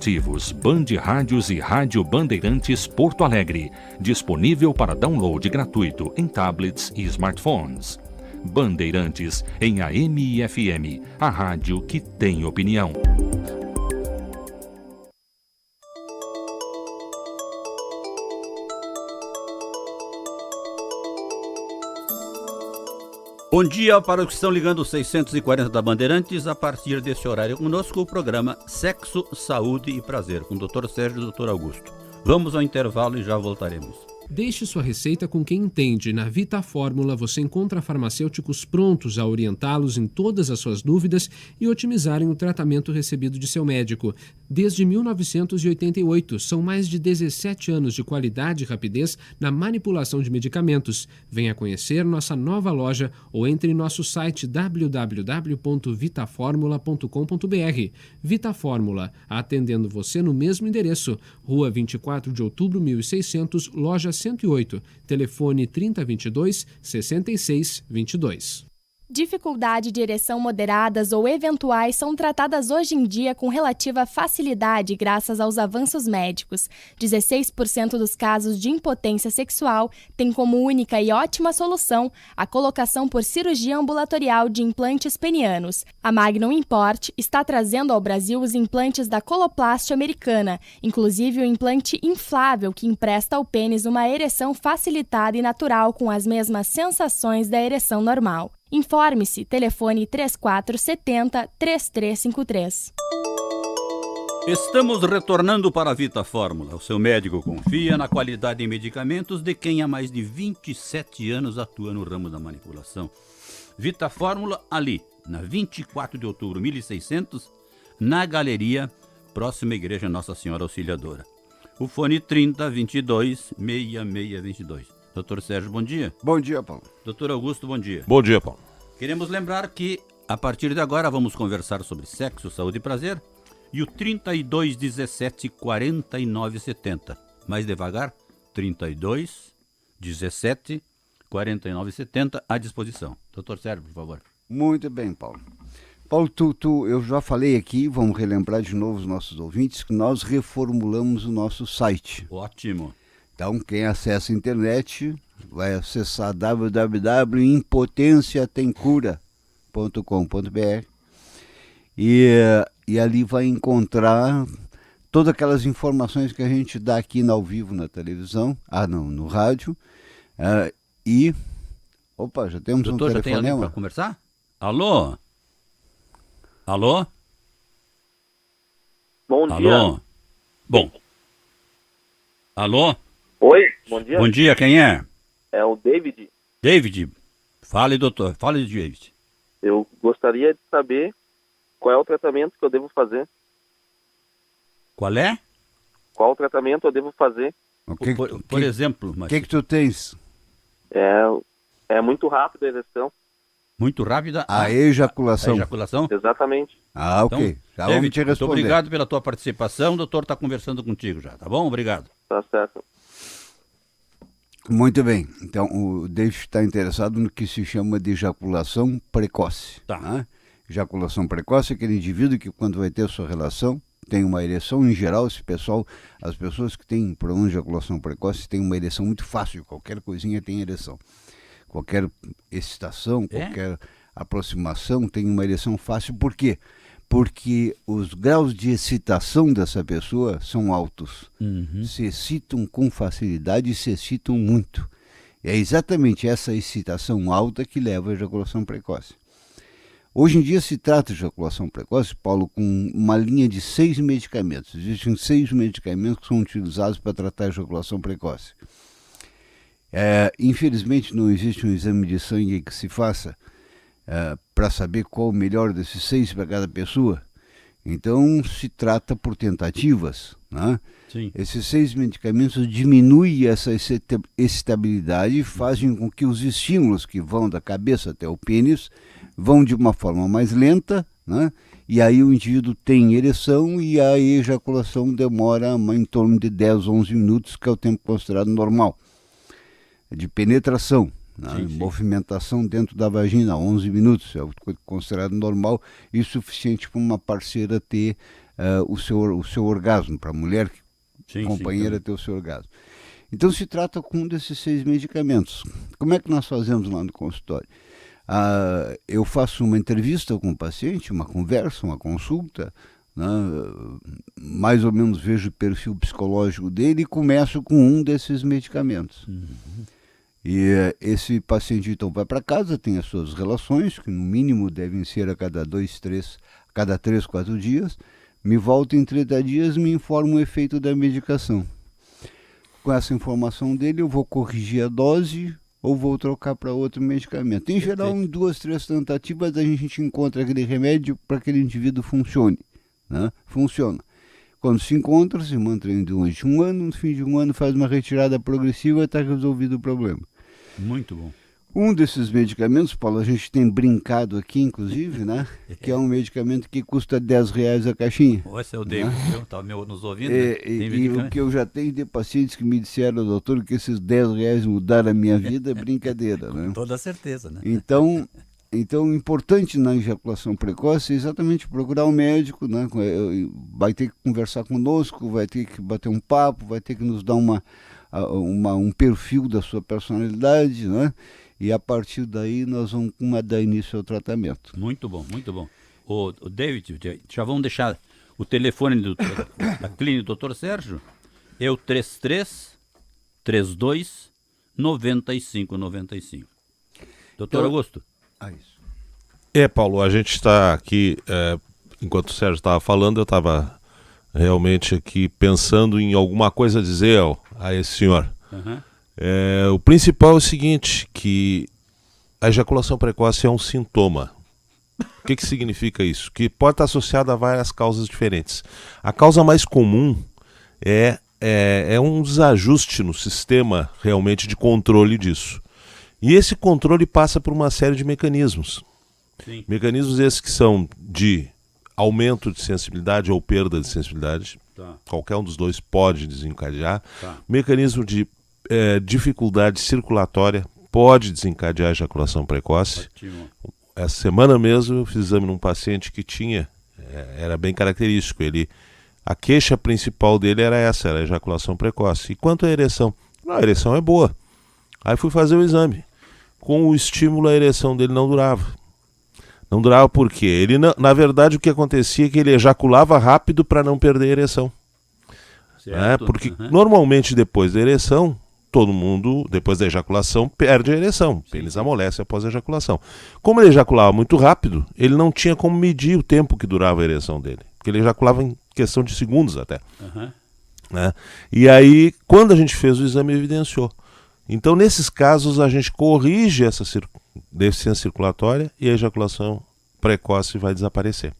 aplicativos Band Rádios e Rádio Bandeirantes Porto Alegre, disponível para download gratuito em tablets e smartphones. Bandeirantes em AM e FM, a rádio que tem opinião. Bom dia para os que estão ligando os 640 da Bandeirantes. A partir desse horário conosco o programa Sexo, Saúde e Prazer com o Dr. Sérgio e o Dr. Augusto. Vamos ao intervalo e já voltaremos. Deixe sua receita com quem entende. Na Vita Fórmula você encontra farmacêuticos prontos a orientá-los em todas as suas dúvidas e otimizarem o tratamento recebido de seu médico. Desde 1988, são mais de 17 anos de qualidade e rapidez na manipulação de medicamentos. Venha conhecer nossa nova loja ou entre em nosso site www.vitaformula.com.br. Vita Fórmula, atendendo você no mesmo endereço, Rua 24 de Outubro, 1600, loja 108, telefone 3022-6622. Dificuldade de ereção moderadas ou eventuais são tratadas hoje em dia com relativa facilidade graças aos avanços médicos. 16% dos casos de impotência sexual têm como única e ótima solução a colocação por cirurgia ambulatorial de implantes penianos. A Magnum Import está trazendo ao Brasil os implantes da Coloplast americana, inclusive o implante inflável que empresta ao pênis uma ereção facilitada e natural com as mesmas sensações da ereção normal. Informe-se, telefone 3470-3353. Estamos retornando para a Vita Fórmula. O seu médico confia na qualidade em medicamentos de quem há mais de 27 anos atua no ramo da manipulação. Vita Fórmula ali, na 24 de outubro, 1600, na Galeria, próxima à Igreja Nossa Senhora Auxiliadora. O fone 3022-6622. Doutor Sérgio, bom dia. Bom dia, Paulo. Doutor Augusto, bom dia. Bom dia, Paulo. Queremos lembrar que, a partir de agora, vamos conversar sobre sexo, saúde e prazer. E o 3217-4970. Mais devagar, 3217-4970 à disposição. Doutor Sérgio, por favor. Muito bem, Paulo. Paulo, eu já falei aqui, vamos relembrar de novo os nossos ouvintes, que nós reformulamos o nosso site. Ótimo. Então, quem acessa a internet vai acessar www.impotenciatemcura.com.br e ali vai encontrar todas aquelas informações que a gente dá aqui ao vivo na televisão, no rádio. Opa, já temos Doutor, um já telefonema. tem alguém para conversar? Alô? Alô? Bom dia. Alô? Bom. Alô? Oi, bom dia. Bom dia, quem é? É o David. David. Fale, doutor. Fale, David. Eu gostaria de saber qual é o tratamento que eu devo fazer. Qual é? Qual o tratamento eu devo fazer? Por exemplo... O que tu tens? É muito rápido a ereção. Muito rápida a ejaculação. A ejaculação? Exatamente. Ok. Então, Já David, vamos te responder. muito obrigado pela tua participação. O doutor está conversando contigo já, tá bom? Obrigado. Tá certo. Muito bem. Então, o David está interessado no que se chama de ejaculação precoce. Tá. Né? Ejaculação precoce é aquele indivíduo que, quando vai ter sua relação, tem uma ereção. Em geral, as pessoas que têm problema de ejaculação precoce têm uma ereção muito fácil. Qualquer coisinha tem ereção. Qualquer excitação, qualquer aproximação tem uma ereção fácil. Por quê? Porque os graus de excitação dessa pessoa são altos. Se excitam com facilidade e se excitam muito. É exatamente essa excitação alta que leva à ejaculação precoce. Hoje em dia se trata de ejaculação precoce, Paulo, com uma linha de 6 medicamentos. Existem 6 medicamentos que são utilizados para tratar a ejaculação precoce. Infelizmente não existe um exame de sangue que se faça para saber qual o melhor desses 6 para cada pessoa. Então se trata por tentativas. Né? Sim. Esses 6 medicamentos diminuem essa excitabilidade e fazem com que os estímulos que vão da cabeça até o pênis vão de uma forma mais lenta, né? E aí o indivíduo tem ereção e a ejaculação demora em torno de 10, 11 minutos, que é o tempo considerado normal de penetração. Né? Sim. Movimentação dentro da vagina, 11 minutos, é o considerado normal e suficiente para uma parceira ter o seu orgasmo, para a mulher companheira ter o seu orgasmo. Então se trata com um desses 6 medicamentos. Como é que nós fazemos lá no consultório? Eu faço uma entrevista com o paciente, uma conversa, uma consulta, né? Mais ou menos vejo o perfil psicológico dele e começo com um desses medicamentos. E esse paciente então vai para casa, tem as suas relações, que no mínimo devem ser a cada 3, 4 dias, me volta em 30 dias e me informa o efeito da medicação. Com essa informação dele eu vou corrigir a dose ou vou trocar para outro medicamento. Em geral, em 2, 3 tentativas a gente encontra aquele remédio para aquele indivíduo funcione. Né? Funciona. Quando se encontra, se mantém durante um ano, no fim de um ano faz uma retirada progressiva e está resolvido o problema. Muito bom. Um desses medicamentos, Paulo, a gente tem brincado aqui, inclusive, né? Que é um medicamento que custa R$10 a caixinha. Esse é o David, está nos ouvindo. E o que eu já tenho de pacientes que me disseram, doutor, que esses R$10 mudaram a minha vida, é brincadeira, né? Com toda certeza, né? Então, importante na ejaculação precoce é exatamente procurar um médico, né? Vai ter que conversar conosco, vai ter que bater um papo, vai ter que nos dar um perfil da sua personalidade, né? E a partir daí nós vamos dar início ao tratamento. Muito bom, muito bom. O David, já vamos deixar o telefone da clínica do Dr. Sérgio, é o 3332 9595. Doutor Augusto. Isso. Paulo, a gente está aqui, enquanto o Sérgio estava falando, eu estava realmente aqui pensando em alguma coisa a dizer a esse senhor. O principal é o seguinte, que a ejaculação precoce é um sintoma. O que significa isso? Que pode estar associado a várias causas diferentes. A causa mais comum é um desajuste no sistema realmente de controle disso. E esse controle passa por uma série de mecanismos. Sim. Mecanismos esses que são de aumento de sensibilidade ou perda de sensibilidade. Qualquer um dos dois pode desencadear. Mecanismo de dificuldade circulatória pode desencadear a ejaculação precoce. Ótimo. Essa semana mesmo eu fiz exame num paciente que tinha, era bem característico, a queixa principal dele era essa, era a ejaculação precoce. E quanto à ereção? A ereção é boa. Aí fui fazer o exame. Com o estímulo a ereção dele não durava. Não durava por quê? Ele, na verdade, o que acontecia é que ele ejaculava rápido para não perder a ereção. Porque normalmente depois da ereção, todo mundo, depois da ejaculação, perde a ereção. O pênis amolece após a ejaculação. Como ele ejaculava muito rápido, ele não tinha como medir o tempo que durava a ereção dele. Porque ele ejaculava em questão de segundos até. E aí, quando a gente fez o exame, evidenciou. Então, nesses casos, a gente corrige essa deficiência circulatória e a ejaculação precoce vai desaparecer.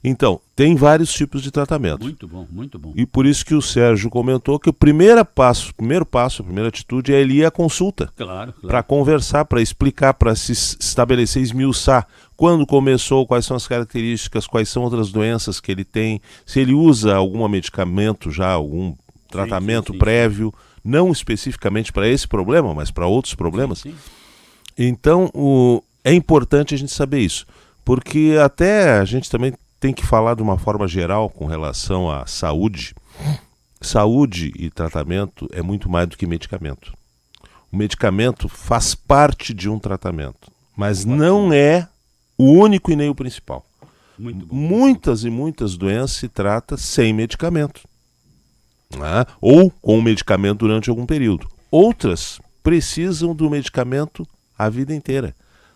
Então, tem vários tipos de tratamento. Muito bom, muito bom. E por isso que o Sérgio comentou que o primeiro passo, a primeira atitude é ele ir à consulta. Claro. Para conversar, para explicar, para se estabelecer, esmiuçar quando começou, quais são as características, quais são outras doenças que ele tem, se ele usa algum medicamento já, algum tratamento prévio, não especificamente para esse problema, mas para outros problemas. Sim. Então, é importante a gente saber isso. Porque até a gente também tem que falar de uma forma geral com relação à saúde. Saúde e tratamento é muito mais do que medicamento. O medicamento faz parte de um tratamento, mas não é o único e nem o principal. Muito bom. Muitas e muitas doenças se tratam sem medicamento. Ou com medicamento durante algum período. Outras precisam do medicamento a vida inteira.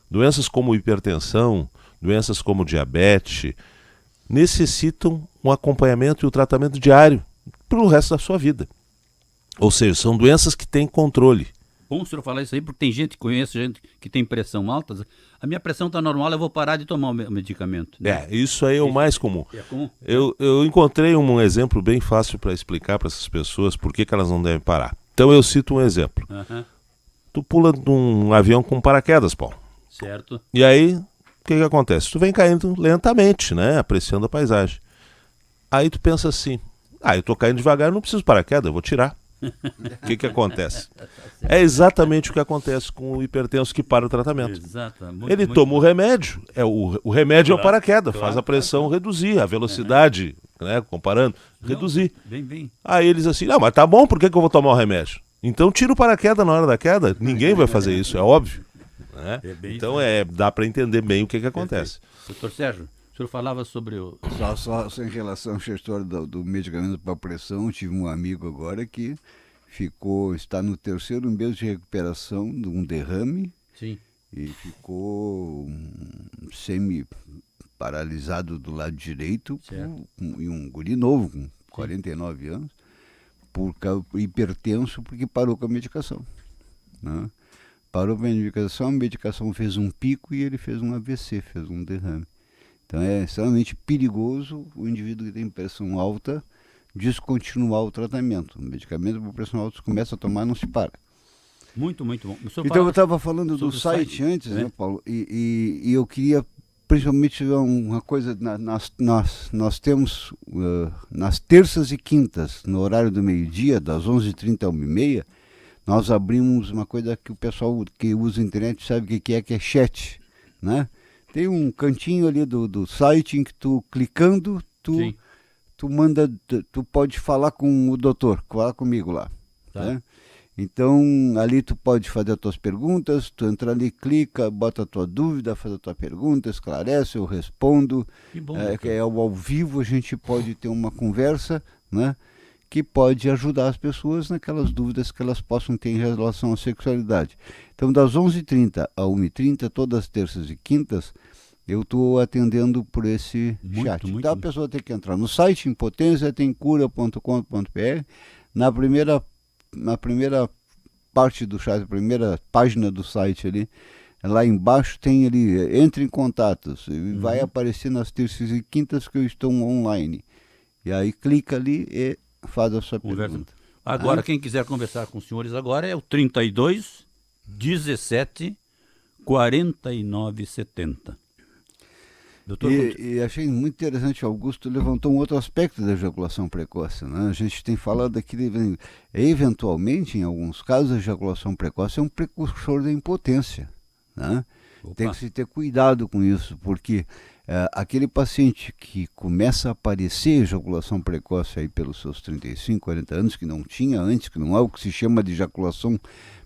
Doenças como hipertensão, doenças como diabetes, necessitam um acompanhamento e um tratamento diário pelo resto da sua vida. Ou seja, são doenças que têm controle. Bom o senhor falar isso aí, porque tem gente que conhece, gente que tem pressão alta. A minha pressão está normal, eu vou parar de tomar o medicamento. Né? Isso aí é o mais comum. É comum? Eu encontrei um exemplo bem fácil para explicar para essas pessoas por que elas não devem parar. Então eu cito um exemplo. Tu pula de um avião com paraquedas, Paulo. Certo. E aí, o que acontece? Tu vem caindo lentamente, né? Apreciando a paisagem. Aí tu pensa assim, eu tô caindo devagar, não preciso de paraquedas, eu vou tirar. O que acontece? É exatamente o que acontece com o hipertenso que para o tratamento. Exato. Ele toma o remédio, o remédio é o paraquedas, faz a pressão reduzir, a velocidade, né, comparando, reduzir. Bem. Aí eles assim, não, mas tá bom, por que eu vou tomar o remédio? Então tira o paraquedas na hora da queda, ninguém vai fazer isso, é óbvio. Né? Então dá para entender bem o que acontece. Doutor Sérgio, o senhor falava sobre o... Só em relação ao gestor do medicamento para pressão, tive um amigo agora que está no 3º mês de recuperação de um derrame. Sim. E ficou semi-paralisado do lado direito, e um guri novo, com 49 anos, hipertenso, porque parou com a medicação. Né? Parou com a medicação fez um pico e ele fez um AVC, fez um derrame. Então é extremamente perigoso o indivíduo que tem pressão alta descontinuar o tratamento. O medicamento para pressão alta, se começa a tomar, não se para. Muito bom. Então eu estava falando do site antes, né, Paulo? E eu queria principalmente uma coisa, nós temos nas terças e quintas, no horário do meio-dia, das 11h30 às 1h30, nós abrimos uma coisa que o pessoal que usa a internet sabe o que é chat, né? Tem um cantinho ali do site em que tu clicando, tu pode falar com o doutor, falar comigo lá. Tá. Né? Então, ali tu pode fazer as tuas perguntas, tu entra ali, clica, bota a tua dúvida, faz a tua pergunta, esclarece, eu respondo. Que bom, ao vivo a gente pode ter uma conversa, né, que pode ajudar as pessoas naquelas dúvidas que elas possam ter em relação à sexualidade. Então, das 11h30 a 1h30, todas as terças e quintas, eu estou atendendo por esse chat. Então, a pessoa tem que entrar no site, impotenciatemcura.com.br, na primeira parte do chat, a primeira página do site ali, lá embaixo tem ali, entre em contatos, e vai aparecer nas terças e quintas que eu estou online. E aí clica ali e faz a sua pergunta. Agora, quem quiser conversar com os senhores agora é o 32 17 49 70. Doutor, e achei muito interessante, Augusto levantou um outro aspecto da ejaculação precoce. Né? A gente tem falado aqui, eventualmente, em alguns casos, a ejaculação precoce é um precursor da impotência. Né? Tem que se ter cuidado com isso, porque aquele paciente que começa a aparecer ejaculação precoce aí pelos seus 35, 40 anos, que não tinha antes, que não é o que se chama de ejaculação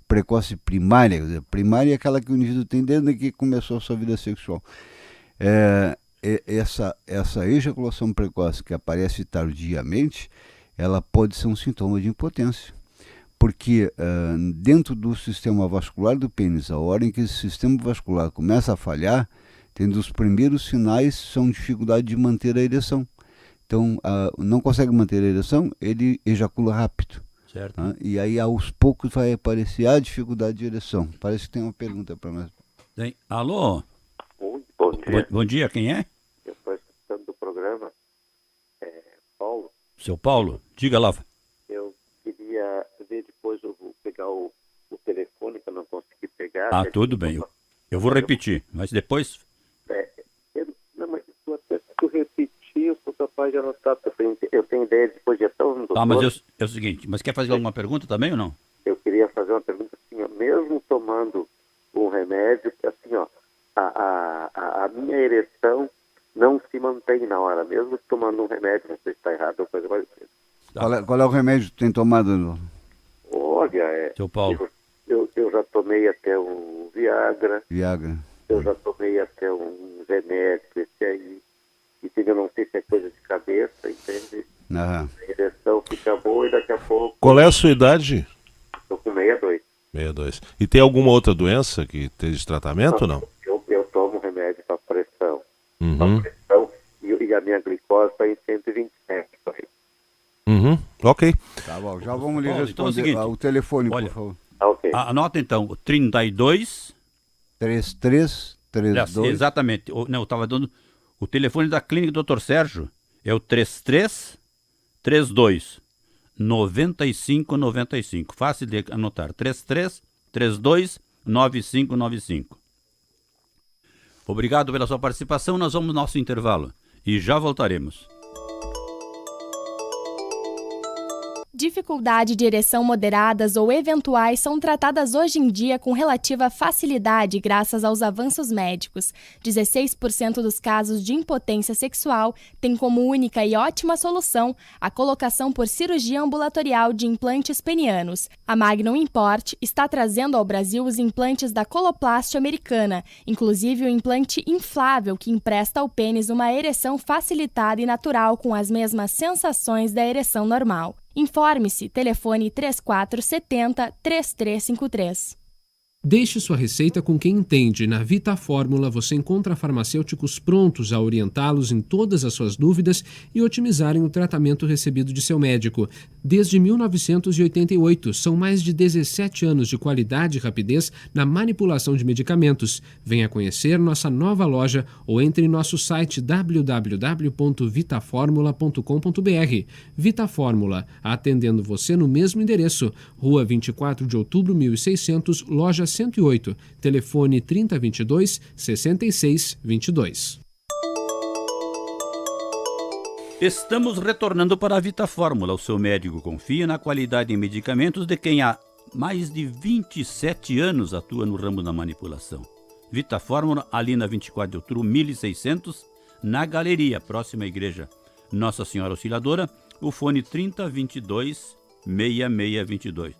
precoce primária, quer dizer, primária é aquela que o indivíduo tem desde que começou a sua vida sexual. Essa ejaculação precoce que aparece tardiamente, ela pode ser um sintoma de impotência. Porque dentro do sistema vascular do pênis, a hora em que esse sistema vascular começa a falhar, tem dos primeiros sinais são dificuldade de manter a ereção. Então, não consegue manter a ereção, ele ejacula rápido. Certo. Tá? E aí, aos poucos, vai aparecer a dificuldade de ereção. Parece que tem uma pergunta para nós. Alô? Bom dia. Bom dia, quem é? Eu estou escutando do programa. Paulo. Seu Paulo, diga lá. Eu queria ver depois, eu vou pegar o telefone que eu não consegui pegar. Tudo bem. Eu vou repetir, mas depois... Mas se tu repetir, eu sou capaz de anotar, porque eu tenho ideia de projeção. Mas é o seguinte, mas quer fazer alguma pergunta também ou não? Eu queria fazer uma pergunta assim, ó, mesmo tomando um remédio, assim, ó, a minha ereção não se mantém na hora, mesmo tomando um remédio, não sei se está errado ou coisa parecida. Qual é o remédio que tem tomado? Olha, Seu Paulo. Eu já tomei até o Viagra. Eu já tomei até um remédio, esse aí. E eu não sei se é coisa de cabeça, entende? A ereção fica boa e daqui a pouco... Qual é a sua idade? Estou com 62. 62. E tem alguma outra doença que esteja tratamento ou não? Eu tomo remédio para pressão. Uhum. Para pressão e a minha glicose está em 127. Ok. Tá bom, já vamos lhe responder então é o seguinte, o telefone, por favor. Ok. Anota então, o 32... 3332. Exatamente. Eu estava dando... O telefone da clínica Dr. Sérgio é o 3332 9595. Fácil de anotar. 3332 9595. Obrigado pela sua participação. Nós vamos no nosso intervalo e já voltaremos. Dificuldade de ereção moderadas ou eventuais são tratadas hoje em dia com relativa facilidade graças aos avanços médicos. 16% dos casos de impotência sexual têm como única e ótima solução a colocação por cirurgia ambulatorial de implantes penianos. A Magnum Import está trazendo ao Brasil os implantes da Coloplast americana, inclusive o implante inflável que empresta ao pênis uma ereção facilitada e natural com as mesmas sensações da ereção normal. Informe-se, telefone 3470-3353. Deixe sua receita com quem entende. Na Vita Fórmula você encontra farmacêuticos prontos a orientá-los em todas as suas dúvidas e otimizarem o tratamento recebido de seu médico. Desde 1988, são mais de 17 anos de qualidade e rapidez na manipulação de medicamentos. Venha conhecer nossa nova loja ou entre em nosso site www.vitaformula.com.br. Vita Fórmula, atendendo você no mesmo endereço, Rua 24 de Outubro, 1600, loja 108, telefone 3022-6622. Estamos retornando para a Vita Fórmula. O seu médico confia na qualidade em medicamentos de quem há mais de 27 anos atua no ramo da manipulação. Vita Fórmula, ali na 24 de outubro, 1600, na Galeria, próxima à igreja Nossa Senhora Auxiliadora, o fone 3022-6622.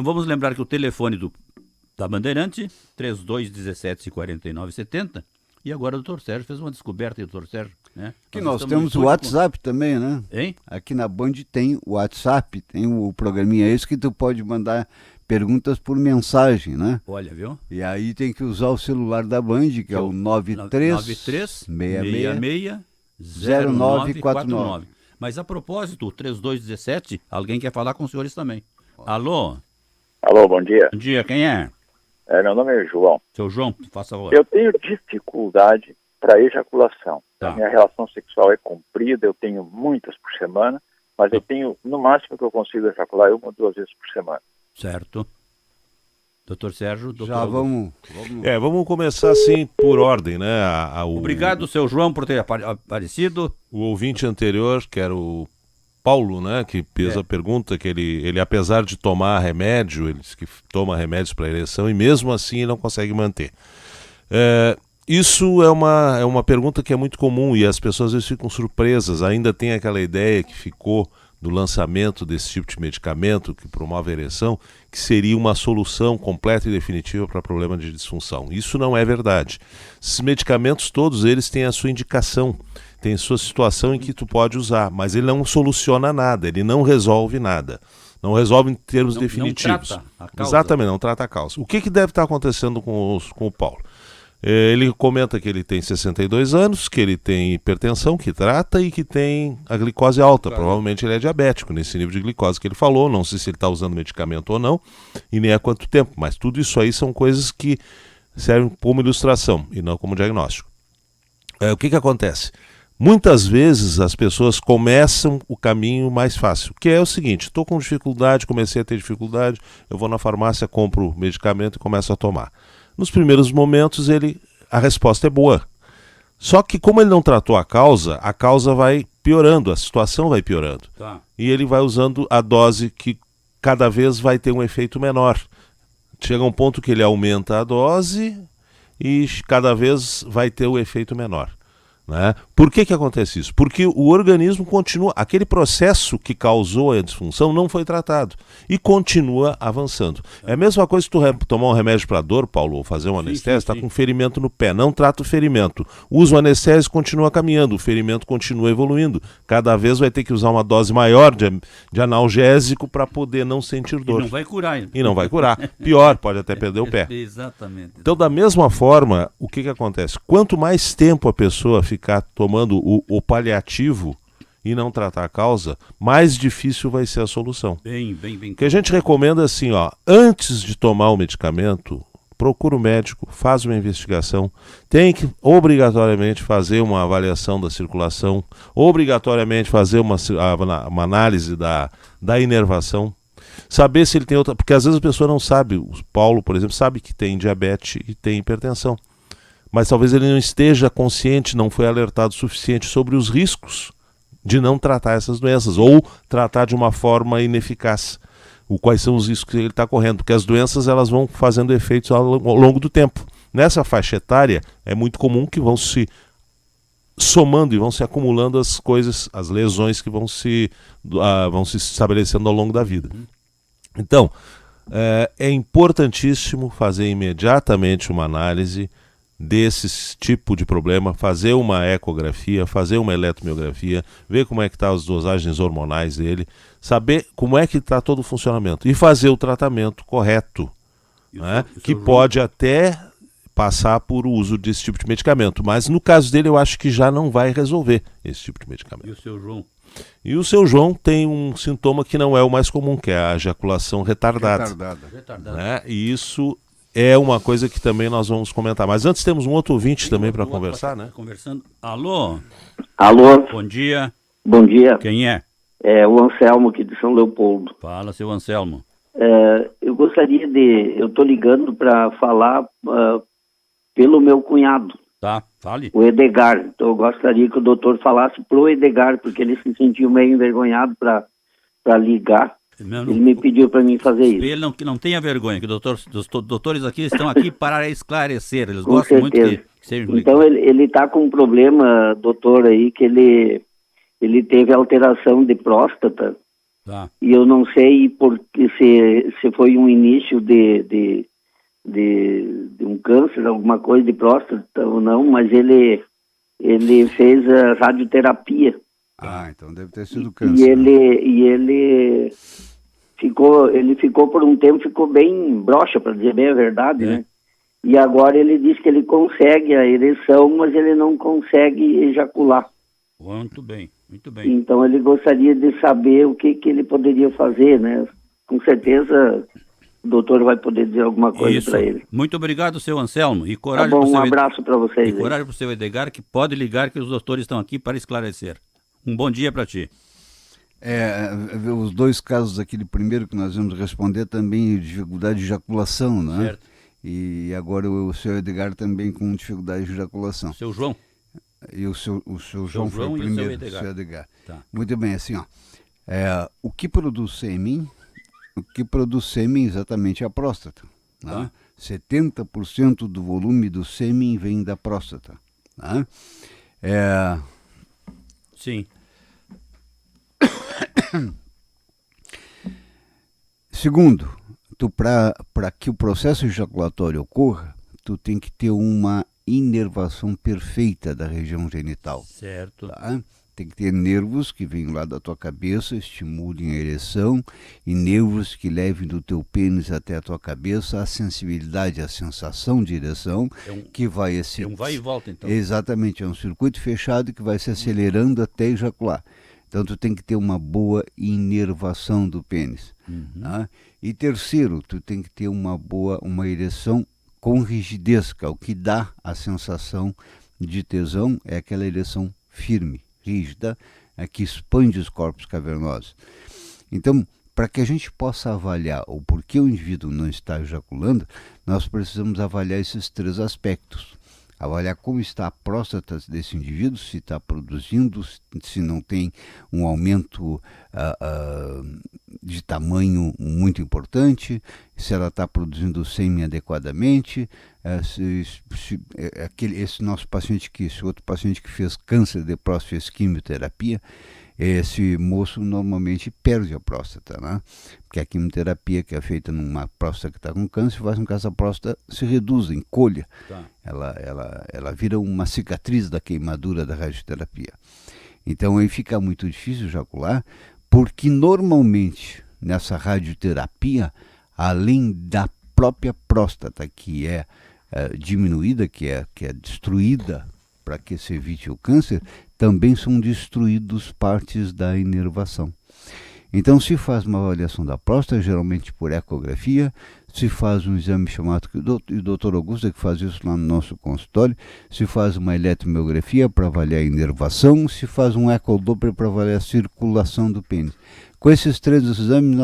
Vamos lembrar que o telefone da Bandeirante, 3217-4970. E agora o Dr. Sérgio fez uma descoberta, Dr. Sérgio. Né? Que nós temos o WhatsApp também, né? Hein? Aqui na Band tem o WhatsApp, tem o programinha esse que tu pode mandar perguntas por mensagem, né? Olha, viu? E aí tem que usar o celular da Band, que é o 93-66-0949. Mas a propósito, o 3217, alguém quer falar com os senhores também. Alô? Alô, bom dia. Bom dia, quem é? Meu nome é João. Seu João, faça favor. Eu tenho dificuldade para ejaculação. Tá. A minha relação sexual é comprida, eu tenho muitas por semana, mas eu tenho, no máximo que eu consigo ejacular, 1 ou 2 vezes por semana. Certo. Doutor Sérgio, já vamos começar assim por ordem, né? Obrigado, seu João, por ter aparecido. O ouvinte anterior, que era o Paulo, né, que fez a pergunta, que ele apesar de tomar remédio, ele diz que toma remédios para ereção e mesmo assim não consegue manter. Isso é uma pergunta que é muito comum e as pessoas às vezes ficam surpresas, ainda tem aquela ideia que ficou do lançamento desse tipo de medicamento que promove a ereção, que seria uma solução completa e definitiva para problema de disfunção. Isso não é verdade. Esses medicamentos todos eles têm a sua indicação, tem sua situação em que tu pode usar, mas ele não soluciona nada, ele não resolve nada. Não resolve em termos definitivos. Não trata a causa. Exatamente, não trata a causa. O que deve estar acontecendo com o Paulo? Ele comenta que ele tem 62 anos, que ele tem hipertensão, que trata e que tem a glicose alta. Provavelmente ele é diabético nesse nível de glicose que ele falou. Não sei se ele está usando medicamento ou não e nem há quanto tempo. Mas tudo isso aí são coisas que servem como ilustração e não como diagnóstico. O que acontece? Muitas vezes as pessoas começam o caminho mais fácil, que é o seguinte: estou com dificuldade, comecei a ter dificuldade, eu vou na farmácia, compro o medicamento e começo a tomar. Nos primeiros momentos a resposta é boa. Só que como ele não tratou a causa vai piorando, a situação vai piorando. Tá. E ele vai usando a dose que cada vez vai ter um efeito menor. Chega um ponto que ele aumenta a dose e cada vez vai ter o efeito menor. Né? Por que acontece isso? Porque o organismo continua, aquele processo que causou a disfunção não foi tratado e continua avançando. É a mesma coisa que tu tomar um remédio para dor, Paulo, ou fazer um anestésio, está com ferimento no pé, não trata o ferimento, usa o anestésio e continua caminhando, o ferimento continua evoluindo, cada vez vai ter que usar uma dose maior de analgésico para poder não sentir dor. E não vai curar. E não vai curar. Pior, pode até perder o pé. Exatamente. Então, da mesma forma, o que acontece? Quanto mais tempo a pessoa ficar tomando o paliativo e não tratar a causa, mais difícil vai ser a solução. Bem. O que a gente recomenda é assim, antes de tomar o medicamento, procura o médico, faz uma investigação, tem que obrigatoriamente fazer uma avaliação da circulação, obrigatoriamente fazer uma análise da inervação, saber se ele tem outra, porque às vezes a pessoa não sabe, o Paulo, por exemplo, sabe que tem diabetes e tem hipertensão, mas talvez ele não esteja consciente, não foi alertado o suficiente sobre os riscos de não tratar essas doenças, ou tratar de uma forma ineficaz. Quais são os riscos que ele está correndo, porque as doenças elas vão fazendo efeitos ao longo do tempo. Nessa faixa etária, é muito comum que vão se somando e vão se acumulando as coisas, as lesões que vão se estabelecendo ao longo da vida. Então, é importantíssimo fazer imediatamente uma análise desse tipo de problema, fazer uma ecografia, fazer uma eletromiografia, ver como é que estão as dosagens hormonais dele, saber como é que está todo o funcionamento e fazer o tratamento correto, né? Que pode até passar por uso desse tipo de medicamento, mas no caso dele eu acho que já não vai resolver esse tipo de medicamento. E o seu João? E o seu João tem um sintoma que não é o mais comum, que é a ejaculação retardada. Né? E isso é uma coisa que também nós vamos comentar. Mas antes temos um outro ouvinte também para conversar, né? Conversando. Alô? Alô? Bom dia. Bom dia. Quem é? É o Anselmo aqui de São Leopoldo. Fala, seu Anselmo. Eu gostaria eu estou ligando para falar pelo meu cunhado. Tá, fale. O Edgar. Então eu gostaria que o doutor falasse pro Edgar, porque ele se sentiu meio envergonhado para ligar. Ele me pediu para mim fazer isso. Ele não tenha vergonha, que os doutores aqui estão aqui para esclarecer. Eles gostam muito que sejam ligados. Então ele está com um problema, doutor, aí, que ele teve alteração de próstata. Tá. E eu não sei se foi um início de um câncer, alguma coisa de próstata ou não, mas ele fez a radioterapia. Então deve ter sido câncer. E ele ficou por um tempo, ficou bem broxa, para dizer bem a verdade, né? E agora ele diz que ele consegue a ereção, mas ele não consegue ejacular. Muito bem, muito bem. Então ele gostaria de saber o que ele poderia fazer, né? Com certeza o doutor vai poder dizer alguma coisa para ele. Muito obrigado, seu Anselmo. E coragem tá bom, um abraço para vocês. E coragem para o seu Edgar, que pode ligar, que os doutores estão aqui para esclarecer. Um bom dia para ti. Os dois casos, aquele primeiro que nós vamos responder, também dificuldade de ejaculação, né? Certo. E agora o seu Edgar também com dificuldade de ejaculação. Seu João. E o seu João foi o primeiro, o seu Edgar. Tá. Muito bem, assim, ó. O que produz sêmen? O que produz sêmen exatamente é a próstata. Né? 70% do volume do sêmen vem da próstata. Né? Sim. Segundo, para que o processo ejaculatório ocorra, tu tem que ter uma inervação perfeita da região genital. Certo. Tá? Tem que ter nervos que vêm lá da tua cabeça, estimulem a ereção, e nervos que levem do teu pênis até a tua cabeça a sensibilidade, a sensação de ereção, que vai... É um vai e volta, então. Exatamente, é um circuito fechado que vai se acelerando até ejacular. Então tu tem que ter uma boa inervação do pênis. Tá? E terceiro, tu tem que ter uma ereção com rigidez, que é o que dá a sensação de tesão, é aquela ereção firme, rígida, que expande os corpos cavernosos. Então, para que a gente possa avaliar o porquê o indivíduo não está ejaculando, nós precisamos avaliar esses três aspectos. Avaliar como está a próstata desse indivíduo, se está produzindo, se não tem um aumento de tamanho muito importante, se ela está produzindo sêmen adequadamente, esse outro paciente que fez câncer de próstata, fez quimioterapia, esse moço normalmente perde a próstata, né? Porque a quimioterapia que é feita numa próstata que está com câncer faz com que essa próstata se reduza, encolha. Tá. Ela vira uma cicatriz da queimadura da radioterapia. Então aí fica muito difícil ejacular, porque normalmente nessa radioterapia, além da própria próstata que é diminuída, que é destruída para que se evite o câncer, também são destruídos partes da inervação. Então se faz uma avaliação da próstata, geralmente por ecografia, se faz um exame chamado, e o doutor Augusto é que faz isso lá no nosso consultório, se faz uma eletromiografia para avaliar a inervação, se faz um ecodoppler para avaliar a circulação do pênis. Com esses 3 exames,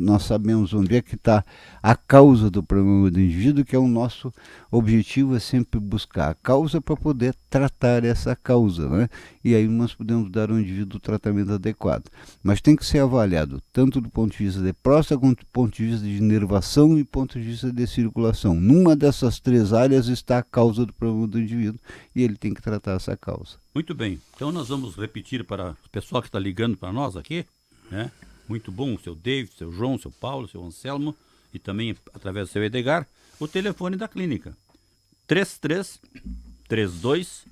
nós sabemos onde é que está a causa do problema do indivíduo, que é o nosso objetivo, é sempre buscar a causa para poder tratar essa causa, né? E aí nós podemos dar ao indivíduo o tratamento adequado. Mas tem que ser avaliado tanto do ponto de vista de próstata, quanto do ponto de vista de inervação e do ponto de vista de circulação. Numa dessas 3 áreas está a causa do problema do indivíduo e ele tem que tratar essa causa. Muito bem, então nós vamos repetir para o pessoal que está ligando para nós aqui, né? Muito bom, o seu David, o seu João, o seu Paulo, o seu Anselmo e também através do seu Edgar, o telefone da clínica 3332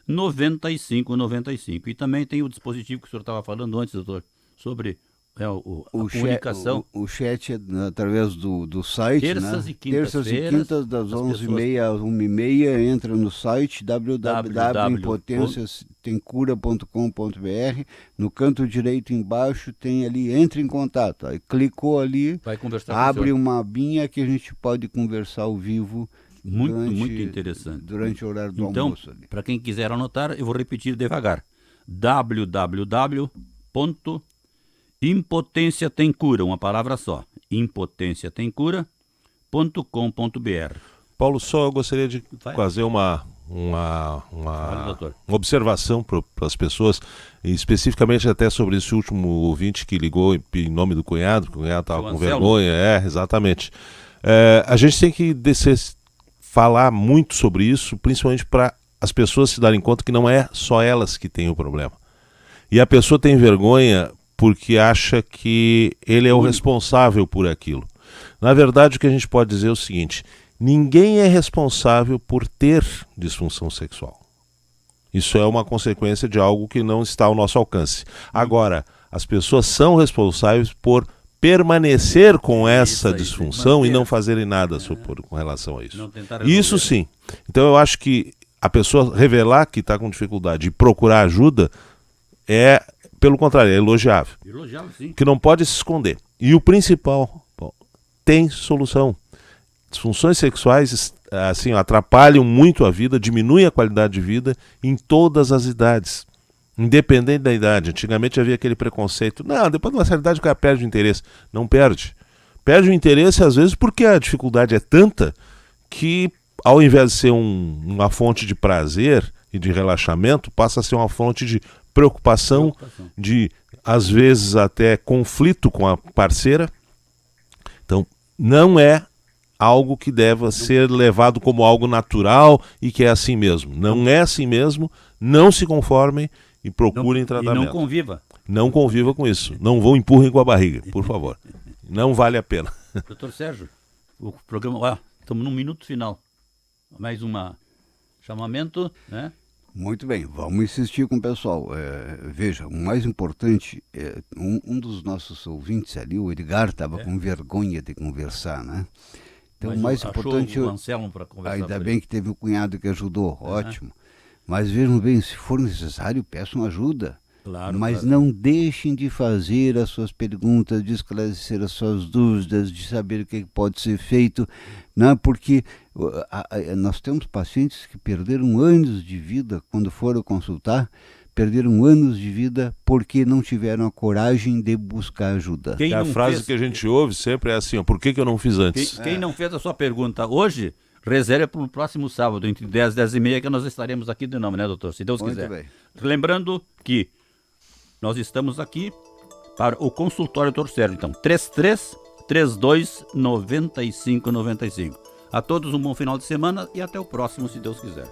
9595. E também tem o dispositivo que o senhor estava falando antes, doutor, sobre a comunicação. O chat é através do site, terças, né? Terças e quintas das 11h30 às 1h30, entra no site www.impotenciatemcura.com.br. No canto direito embaixo tem ali, entre em contato. Aí clicou ali, vai conversar abre uma abinha que a gente pode conversar ao vivo. Muito interessante. Durante o horário do almoço. Então, para quem quiser anotar, eu vou repetir devagar. www.impotenciatemcura, uma palavra só, impotenciatemcura.com.br. Paulo, só eu gostaria de fazer uma observação para as pessoas, especificamente até sobre esse último ouvinte que ligou em nome do cunhado, porque o cunhado estava com vergonha. Exatamente. A gente tem que falar muito sobre isso, principalmente para as pessoas se darem conta que não é só elas que têm o problema. E a pessoa tem vergonha porque acha que ele é o responsável por aquilo. Na verdade, o que a gente pode dizer é o seguinte: ninguém é responsável por ter disfunção sexual. Isso é uma consequência de algo que não está ao nosso alcance. Agora, as pessoas são responsáveis por permanecer com essa disfunção e não fazerem nada com relação a isso. Isso sim. Então eu acho que a pessoa revelar que está com dificuldade e procurar ajuda é, pelo contrário, é elogiável. Elogiável, sim. Que não pode se esconder. E o principal, tem solução. Disfunções sexuais assim, atrapalham muito a vida, diminuem a qualidade de vida em todas as idades. Independente da idade. Antigamente havia aquele preconceito. Não, depois de uma certa idade o cara perde o interesse. Não perde. Perde o interesse às vezes porque a dificuldade é tanta que, ao invés de ser uma fonte de prazer e de relaxamento, passa a ser uma fonte de preocupação, de, às vezes, até conflito com a parceira. Então, não é algo que deva ser levado como algo natural e que é assim mesmo. Não é assim mesmo. Não se conformem e procurem tratamento. E não conviva. Não conviva com isso. Não vão empurrem com a barriga, por favor. Não vale a pena. Doutor Sérgio, o programa... estamos no minuto final. Mais um chamamento, né? Muito bem, vamos insistir com o pessoal. Veja, o mais importante, um dos nossos ouvintes ali, o Edgar, estava com vergonha de conversar, né? Então, o mais importante... O Anselmo para conversar. Ainda bem que teve um cunhado que ajudou, ótimo. Mas vejam bem, se for necessário, peçam ajuda. Claro, mas não deixem de fazer as suas perguntas, de esclarecer as suas dúvidas, de saber o que pode ser feito, né? Porque nós temos pacientes que perderam anos de vida quando foram consultar, perderam anos de vida porque não tiveram a coragem de buscar ajuda. A frase que a gente ouve sempre é assim, por que eu não fiz antes? Quem não fez a sua pergunta hoje, reserve para o próximo sábado, entre 10 e 10h30, que nós estaremos aqui de novo, né, doutor? Se Deus quiser. Bem. Lembrando que nós estamos aqui para o consultório Dr. Sérgio. Então, 3332 9595. A todos um bom final de semana e até o próximo, se Deus quiser.